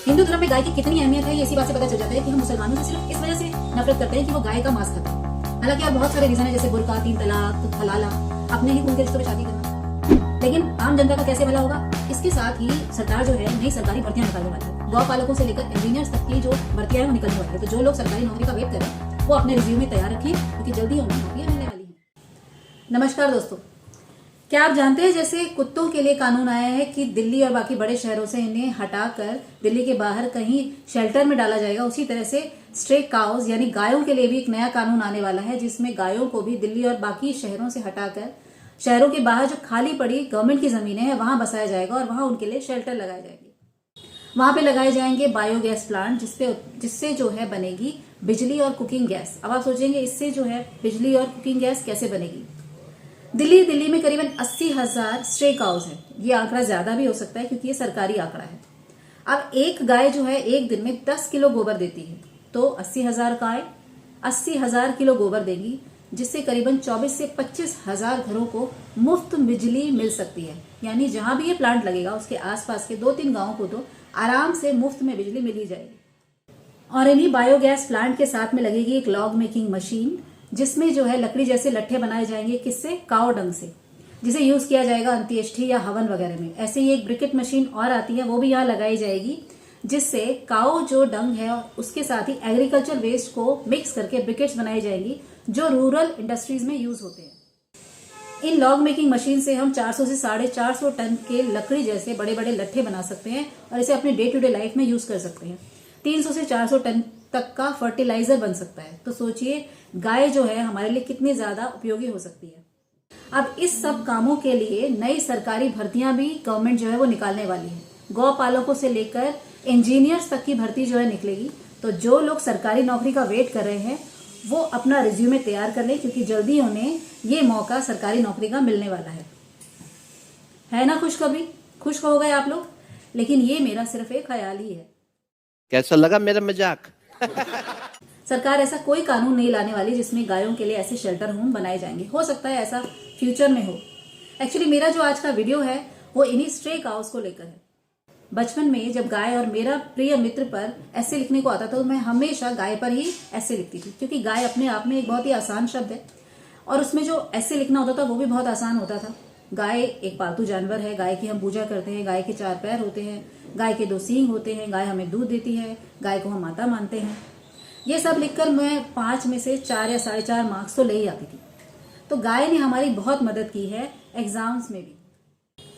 हिंदू धर्म में गाय की कितनी अहमियत है ये इसी बात से पता चल जाता है कि हम मुसलमानों से सिर्फ इस वजह से नफरत करते हैं कि वो गाय का मांस खाते हैं। हालांकि और बहुत सारे रीजन है, जैसे बुर्का, 3 तलाक, हलाला, अपने ही खून के रिश्तों में शादी करना। लेकिन आम जनता का कैसे भला होगा? इसके साथ ही सरकार जो है नई सरकारी भर्तियां निकालने वाली है। गौ पालकों से लेकर इंजीनियर्स तक की जो भर्तियां है वो निकलने वाली है। तो जो लोग सरकारी नौकरी का वेट करें वो अपने रिज्यूमे तैयार रखें, क्योंकि जल्दी उन्हें नौकरियां मिलने वाली है। नमस्कार दोस्तों, क्या आप जानते हैं जैसे कुत्तों के लिए कानून आया है कि दिल्ली और बाकी बड़े शहरों से इन्हें हटाकर दिल्ली के बाहर कहीं शेल्टर में डाला जाएगा, उसी तरह से स्ट्रे काउज यानी गायों के लिए भी एक नया कानून आने वाला है, जिसमें गायों को भी दिल्ली और बाकी शहरों से हटाकर शहरों के बाहर जो खाली पड़ी गवर्नमेंट की जमीनें हैं वहां बसाया जाएगा और वहां उनके लिए शेल्टर लगाए जाएंगे। वहां पे लगाए जाएंगे बायोगैस प्लांट, जिससे जो है बनेगी बिजली और कुकिंग गैस। अब आप सोचेंगे इससे जो है बिजली और कुकिंग गैस कैसे बनेगी? दिल्ली में करीबन 80,000 स्ट्रे काउज है। ये आंकड़ा ज्यादा भी हो सकता है क्योंकि ये सरकारी आंकड़ा है। अब एक गाय जो है एक दिन में 10 किलो गोबर देती है, तो 80,000 गाय 80,000 किलो गोबर देंगी, जिससे करीबन 24 से 25,000 घरों को मुफ्त बिजली मिल सकती है। यानी जहां भी ये प्लांट लगेगा उसके आसपास के 2-3 गांवों को तो आराम से मुफ्त में बिजली मिल ही जाएगी। और इन्हीं बायोगैस प्लांट के साथ में लगेगी एक लॉग मेकिंग मशीन, जिसमें जो है लकड़ी जैसे लट्ठे बनाए जाएंगे। किससे? काव डंग से, जिसे यूज किया जाएगा अंत्येष्टि या हवन वगैरह में। ऐसे ही एक ब्रिकेट मशीन और आती है, वो भी यहाँ लगाई जाएगी, जिससे काव जो डंग है और उसके साथ ही एग्रीकल्चर वेस्ट को मिक्स करके ब्रिकेट्स बनाई जाएंगी, जो रूरल इंडस्ट्रीज में यूज होते हैं। इन लॉग मेकिंग मशीन से हम 400 से 450 टन के लकड़ी जैसे बड़े बड़े लट्ठे बना सकते हैं और इसे अपने डे टू डे लाइफ में यूज कर सकते हैं। 300 से 400 टन तक का फर्टिलाइजर बन सकता है। तो सोचिए गाय जो है हमारे लिए कितनी ज्यादा उपयोगी हो सकती है। अब इस सब कामों के लिए नई सरकारी भर्तियां भी गवर्नमेंट जो है वो निकालने वाली है। गौ पालकों से लेकर इंजीनियर्स तक की भर्ती जो है निकलेगी। तो जो लोग सरकारी नौकरी का वेट कर रहे हैं वो अपना रिज्यूमे तैयार कर ले, क्योंकि जल्दी उन्हें ये मौका सरकारी नौकरी का मिलने वाला है ना खुशखबरी? खुश हो गए आप लोग? लेकिन ये मेरा सिर्फ एक ख्याल ही है। कैसा लगा मेरा मजाक? सरकार ऐसा कोई कानून नहीं लाने वाली जिसमें गायों के लिए ऐसे शेल्टर होम बनाए जाएंगे। हो सकता है ऐसा फ्यूचर में हो। एक्चुअली मेरा जो आज का वीडियो है वो इन्हीं स्ट्रे काउज को लेकर है। बचपन में जब गाय और मेरा प्रिय मित्र पर ऐसे लिखने को आता था तो मैं हमेशा गाय पर ही ऐसे लिखती थी, क्योंकि गाय अपने आप में एक बहुत ही आसान शब्द है और उसमें जो ऐसे लिखना होता था वो भी बहुत आसान होता था। गाय एक पालतू जानवर है, गाय की हम पूजा करते हैं, गाय के 4 पैर होते हैं, गाय के 2 सींग होते हैं, गाय हमें दूध देती है, गाय को हम माता मानते हैं। ये सब लिखकर मैं 5 में से 4 या 4.5 मार्क्स तो ले ही आती थी। तो गाय ने हमारी बहुत मदद की है एग्जाम्स में भी।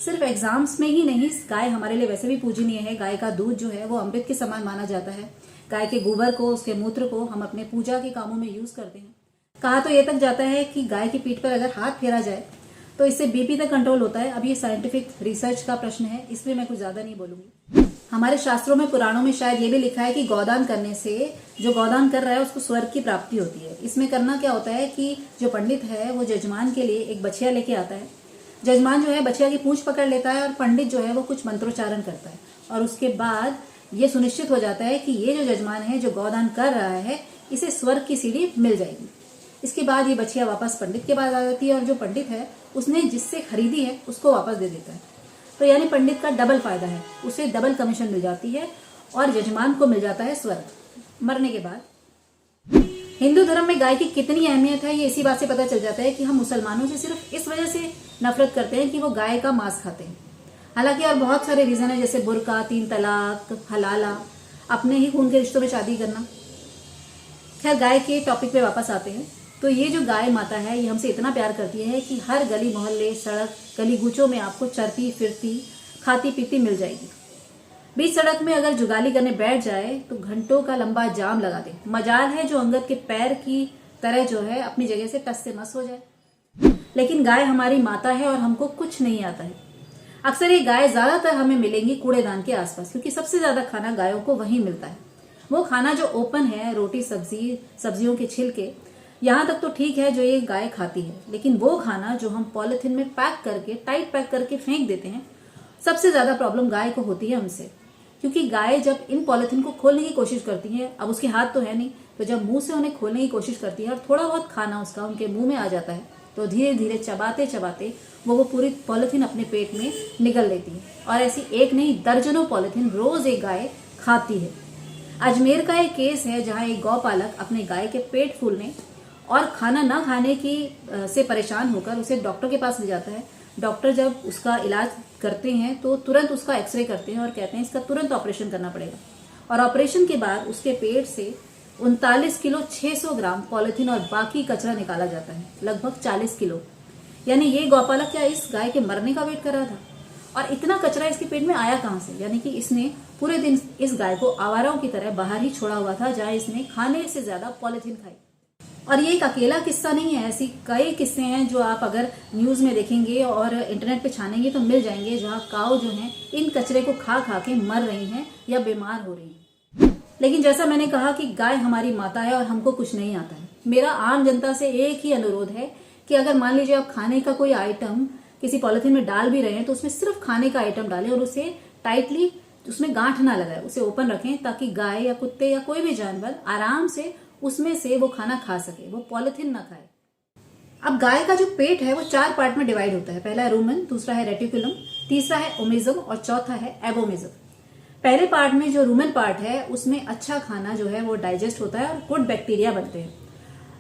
सिर्फ एग्जाम्स में ही नहीं, गाय हमारे लिए वैसे भी पूजनीय है। गाय का दूध जो है वो अमृत के समान माना जाता है। गाय के गोबर को, उसके मूत्र को हम अपने पूजा के कामों में यूज करते हैं। कहा तो ये तक जाता है कि गाय की पीठ पर अगर हाथ फेरा जाए तो इससे बीपी तक कंट्रोल होता है। अब ये साइंटिफिक रिसर्च का प्रश्न है, इसलिए मैं कुछ ज्यादा नहीं बोलूंगी। हमारे शास्त्रों में, पुराणों में शायद ये भी लिखा है कि गौदान करने से जो गौदान कर रहा है उसको स्वर्ग की प्राप्ति होती है। इसमें करना क्या होता है कि जो पंडित है वो जजमान के लिए एक बछिया लेके आता है। जजमान जो है बछिया की पूंछ पकड़ लेता है और पंडित जो है वो कुछ मंत्रोच्चारण करता है, और उसके बाद ये सुनिश्चित हो जाता है कि ये जो जजमान है जो गौदान कर रहा है इसे स्वर्ग की सीढ़ी मिल जाएगी। इसके बाद ये बछिया वापस पंडित के पास आ जाती है और जो पंडित है उसने जिससे खरीदी है उसको वापस दे देता है। तो यानी पंडित का डबल फायदा है, उसे डबल कमीशन मिल जाती है और जजमान को मिल जाता है स्वर्ग मरने के बाद। हिंदू धर्म में गाय की कितनी अहमियत है ये इसी बात से पता चल जाता है कि हम मुसलमानों से सिर्फ इस वजह से नफरत करते हैं कि वो गाय का मांस खाते हैं। हालांकि और बहुत सारे रीजन है, जैसे बुर्का, 3 तलाक, हलाला, अपने ही खून के रिश्तों में शादी करना। खैर, गाय के टॉपिक पे वापस आते हैं। तो ये जो गाय माता है ये हमसे इतना प्यार करती है कि हर गली मोहल्ले, सड़क, गली गूचों में आपको चरती फिरती, खाती पीती मिल जाएगी। बीच सड़क में अगर जुगाली करने बैठ जाए तो घंटों का लंबा जाम लगा दे। मजाल है जो अंगद के पैर की तरह जो है अपनी जगह से टस से मस हो जाए। लेकिन गाय हमारी माता है और हमको कुछ नहीं आता है। अक्सर ये गाय ज्यादातर हमें मिलेंगी कूड़ेदान के आसपास, क्योंकि सबसे ज्यादा खाना गायों को वहीं मिलता है। वो खाना जो ओपन है, रोटी, सब्जी, सब्जियों के छिलके, यहाँ तक तो ठीक है जो ये गाय खाती है। लेकिन वो खाना जो हम पॉलिथीन में पैक करके, टाइट पैक करके फेंक देते हैं, सबसे ज्यादा प्रॉब्लम गाय को होती है हमसे। क्योंकि गाय जब इन पॉलिथीन को खोलने की कोशिश करती है, अब उसके हाथ तो है नहीं, तो जब मुंह से उन्हें खोलने की कोशिश करती है और थोड़ा बहुत खाना उसका उनके मुंह में आ जाता है, तो धीरे धीरे चबाते चबाते वो पूरी पॉलिथीन अपने पेट में निगल लेती है। और ऐसी एक नहीं, दर्जनों पॉलिथीन रोज एक गाय खाती है। अजमेर का एक केस है जहां एक गौपालक अपने गाय के पेट फूलने और खाना ना खाने की से परेशान होकर उसे डॉक्टर के पास ले जाता है। डॉक्टर जब उसका इलाज करते हैं तो तुरंत उसका एक्सरे करते हैं और कहते हैं इसका तुरंत ऑपरेशन करना पड़ेगा। और ऑपरेशन के बाद उसके पेट से 39 किलो 600 ग्राम पॉलिथीन और बाकी कचरा निकाला जाता है, लगभग 40 किलो। यानी ये गौपालक क्या इस गाय के मरने का वेट कर रहा था? और इतना कचरा इसके पेट में आया कहां से? यानी कि इसने पूरे दिन इस गाय को आवाराओं की तरह बाहर ही छोड़ा हुआ था, जहां इसने खाने से ज्यादा पॉलिथीन खाई। और ये एक अकेला किस्सा नहीं है, ऐसी कई किस्से हैं जो आप अगर न्यूज में देखेंगे और इंटरनेट पे छानेंगे तो मिल जाएंगे, जहां काऊ जो है इन कचरे को खा खा के मर रही हैं या बीमार हो रही हैं। लेकिन जैसा मैंने कहा कि गाय हमारी माता है और हमको कुछ नहीं आता है। मेरा आम जनता से एक ही अनुरोध है कि अगर मान लीजिए आप खाने का कोई आइटम किसी पॉलिथीन में डाल भी रहे हैं तो उसमें सिर्फ खाने का आइटम डालें और उसे टाइटली, उसमें गांठ ना लगाए, उसे ओपन रखें ताकि गाय या कुत्ते या कोई भी जानवर आराम से उसमें से वो खाना खा सके, वो पॉलिथीन ना खाए। अब गाय का जो पेट है वो 4 पार्ट में डिवाइड होता है। पहला है रूमेन, दूसरा है रेटिकुलम, तीसरा है ओमेजम और चौथा है एबोमेजम। पहले पार्ट में जो रूमेन पार्ट है उसमें अच्छा खाना जो है वो डाइजेस्ट होता है और गुड बैक्टीरिया बनते हैं।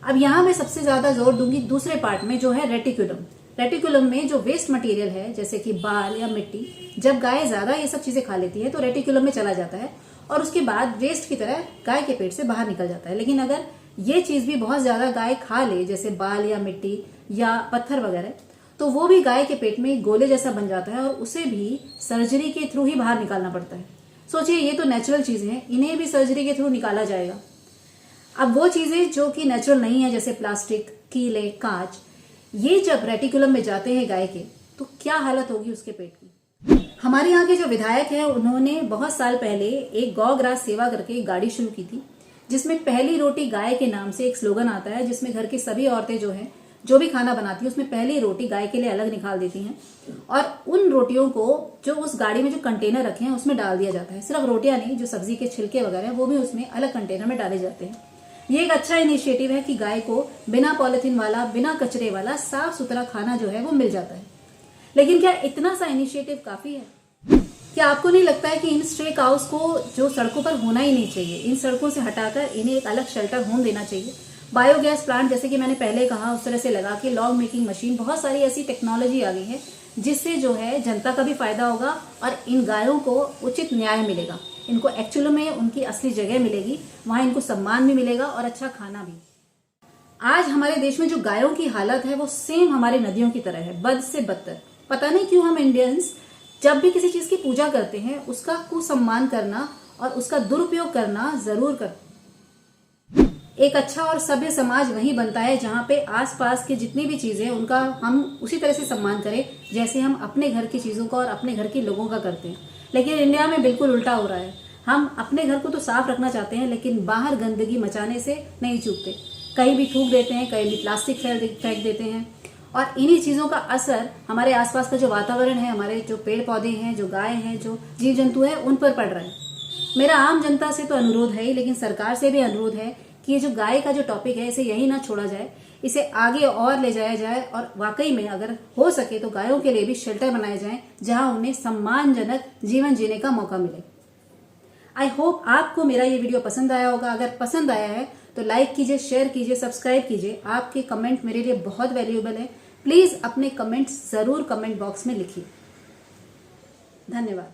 अब यहाँ मैं सबसे ज्यादा जोर दूंगी दूसरे पार्ट में जो है रेटिकुलम। रेटिकुलम में जो वेस्ट मटेरियल है जैसे कि बाल या मिट्टी, जब गाय ज्यादा ये सब चीजें खा लेती है तो रेटिकुलम में चला जाता है और उसके बाद वेस्ट की तरह गाय के पेट से बाहर निकल जाता है। लेकिन अगर ये चीज भी बहुत ज्यादा गाय खा ले, जैसे बाल या मिट्टी या पत्थर वगैरह, तो वो भी गाय के पेट में गोले जैसा बन जाता है और उसे भी सर्जरी के थ्रू ही बाहर निकालना पड़ता है। सोचिए, ये तो नेचुरल चीजें हैं, इन्हें भी सर्जरी के थ्रू निकाला जाएगा। अब वो चीजें जो कि नेचुरल नहीं है जैसे प्लास्टिक, कीले, कांच, ये जब रेटिकुलम में जाते हैं गाय के तो क्या हालत होगी उसके पेट की। हमारे यहाँ के जो विधायक हैं उन्होंने बहुत साल पहले एक गौ ग्रास सेवा करके एक गाड़ी शुरू की थी, जिसमें पहली रोटी गाय के नाम से एक स्लोगन आता है, जिसमें घर की सभी औरतें जो हैं जो भी खाना बनाती है उसमें पहली रोटी गाय के लिए अलग निकाल देती हैं और उन रोटियों को जो उस गाड़ी में जो कंटेनर रखे हैं उसमें डाल दिया जाता है। सिर्फ रोटियां नहीं, जो सब्जी के छिलके वगैरह हैं वो भी उसमें अलग कंटेनर में डाले जाते हैं। ये एक अच्छा इनिशिएटिव है कि गाय को बिना पॉलिथीन वाला, बिना कचरे वाला साफ सुथरा खाना जो है वो मिल जाता है। लेकिन क्या इतना सा इनिशिएटिव काफी है? क्या आपको नहीं लगता है कि इन स्ट्रे काउस को जो सड़कों पर होना ही नहीं चाहिए, इन सड़कों से हटाकर इन्हें एक अलग शेल्टर होम देना चाहिए? बायोगैस प्लांट जैसे कि मैंने पहले कहा उस तरह से लगा के, लॉग मेकिंग मशीन, बहुत सारी ऐसी टेक्नोलॉजी आ गई है जिससे जो है जनता का भी फायदा होगा और इन गायों को उचित न्याय मिलेगा, इनको एक्चुअली में उनकी असली जगह मिलेगी, वहां इनको सम्मान भी मिलेगा और अच्छा खाना भी। आज हमारे देश में जो गायों की हालत है वो सेम हमारी नदियों की तरह है, बद से बदतर। पता नहीं क्यों हम इंडियंस जब भी किसी चीज की पूजा करते हैं उसका कुसम्मान करना और उसका दुरुपयोग करना जरूर करते हैं। एक अच्छा और सभ्य समाज वही बनता है जहां पे आसपास की जितनी भी चीजें उनका हम उसी तरह से सम्मान करें जैसे हम अपने घर की चीजों का और अपने घर के लोगों का करते हैं। लेकिन इंडिया में बिल्कुल उल्टा हो रहा है। हम अपने घर को तो साफ रखना चाहते हैं लेकिन बाहर गंदगी मचाने से नहीं चूकते। कहीं भी थूक देते हैं, कहीं भी प्लास्टिक फेंक देते हैं और इन्हीं चीजों का असर हमारे आसपास का जो वातावरण है, हमारे जो पेड़ पौधे हैं, जो गाय हैं, जो जीव जंतु है, उन पर पड़ रहा है। मेरा आम जनता से तो अनुरोध है ही, लेकिन सरकार से भी अनुरोध है कि ये जो गाय का जो टॉपिक है इसे यही ना छोड़ा जाए, इसे आगे और ले जाया जाए और वाकई में अगर हो सके तो गायों के लिए भी शेल्टर बनाए जाएं जहां उन्हें सम्मानजनक जीवन जीने का मौका मिले। आई होप आपको मेरा ये वीडियो पसंद आया होगा। अगर पसंद आया है तो लाइक कीजिए, शेयर कीजिए, सब्सक्राइब कीजिए। आपके कमेंट मेरे लिए बहुत वैल्यूएबल है। प्लीज अपने कमेंट्स जरूर कमेंट बॉक्स में लिखिए। धन्यवाद।